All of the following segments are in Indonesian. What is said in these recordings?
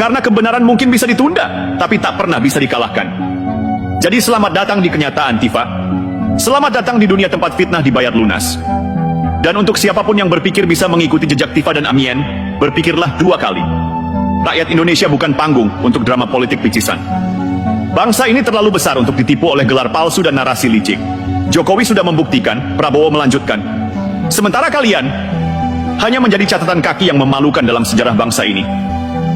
Karena kebenaran mungkin bisa ditunda, tapi tak pernah bisa dikalahkan. Jadi selamat datang di kenyataan, Tifa. Selamat datang di dunia tempat fitnah dibayar lunas. Dan untuk siapapun yang berpikir bisa mengikuti jejak Tifa dan Amien, berpikirlah 2 kali. Rakyat Indonesia bukan panggung untuk drama politik picisan. Bangsa ini terlalu besar untuk ditipu oleh gelar palsu dan narasi licik. Jokowi sudah membuktikan, Prabowo melanjutkan. Sementara kalian hanya menjadi catatan kaki yang memalukan dalam sejarah bangsa ini.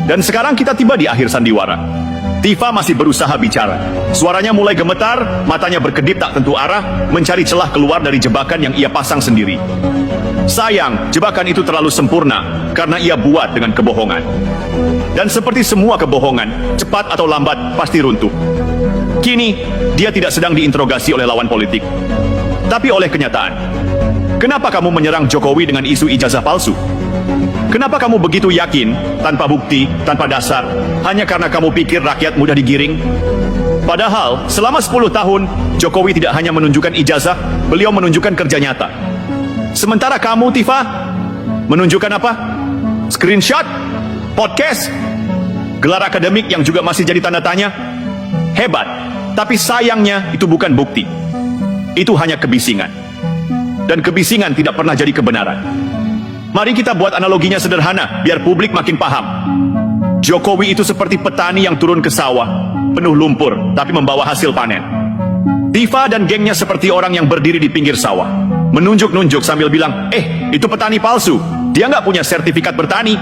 Dan sekarang kita tiba di akhir sandiwara. Tifa masih berusaha bicara. Suaranya mulai gemetar, matanya berkedip tak tentu arah, mencari celah keluar dari jebakan yang ia pasang sendiri. Sayang, jebakan itu terlalu sempurna karena ia buat dengan kebohongan. Dan seperti semua kebohongan, cepat atau lambat pasti runtuh. Kini, dia tidak sedang diinterogasi oleh lawan politik, tapi oleh kenyataan. Kenapa kamu menyerang Jokowi dengan isu ijazah palsu? Kenapa kamu begitu yakin, tanpa bukti, tanpa dasar, hanya karena kamu pikir rakyat mudah digiring? Padahal, selama 10 tahun, Jokowi tidak hanya menunjukkan ijazah, beliau menunjukkan kerja nyata. Sementara kamu, Tifa, menunjukkan apa? Screenshot? Podcast? Gelar akademik yang juga masih jadi tanda tanya? Hebat, tapi sayangnya itu bukan bukti. Itu hanya kebisingan. Dan kebisingan tidak pernah jadi kebenaran. Mari kita buat analoginya sederhana, biar publik makin paham. Jokowi itu seperti petani yang turun ke sawah, penuh lumpur, tapi membawa hasil panen. Tifa dan gengnya seperti orang yang berdiri di pinggir sawah, menunjuk-nunjuk sambil bilang, itu petani palsu, dia nggak punya sertifikat bertani.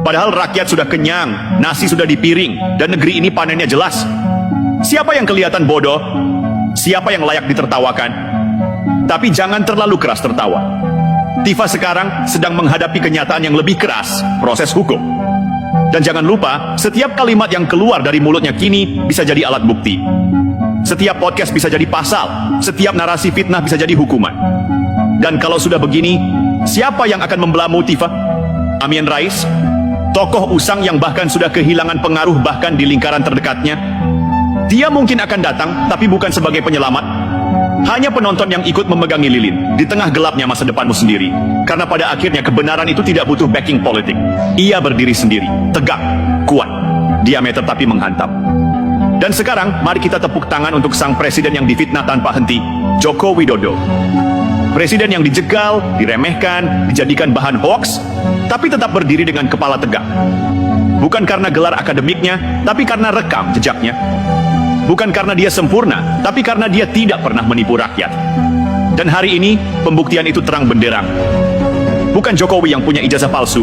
Padahal rakyat sudah kenyang, nasi sudah di piring, dan negeri ini panennya jelas. Siapa yang kelihatan bodoh? Siapa yang layak ditertawakan? Tapi jangan terlalu keras tertawa. Tifa sekarang sedang menghadapi kenyataan yang lebih keras, proses hukum. Dan jangan lupa, setiap kalimat yang keluar dari mulutnya kini bisa jadi alat bukti. Setiap podcast bisa jadi pasal, setiap narasi fitnah bisa jadi hukuman. Dan kalau sudah begini, siapa yang akan membelamu Tifa? Amien Rais? Tokoh usang yang bahkan sudah kehilangan pengaruh bahkan di lingkaran terdekatnya? Dia mungkin akan datang, tapi bukan sebagai penyelamat. Hanya penonton yang ikut memegangi lilin di tengah gelapnya masa depanmu sendiri. Karena pada akhirnya kebenaran itu tidak butuh backing politik. Ia berdiri sendiri, tegak, kuat, diameter tapi menghantam. Dan sekarang mari kita tepuk tangan untuk sang presiden yang difitnah tanpa henti, Joko Widodo. Presiden yang dijegal, diremehkan, dijadikan bahan hoaks, tapi tetap berdiri dengan kepala tegak. Bukan karena gelar akademiknya, tapi karena rekam jejaknya. Bukan karena dia sempurna, tapi karena dia tidak pernah menipu rakyat. Dan hari ini, pembuktian itu terang benderang. Bukan Jokowi yang punya ijazah palsu.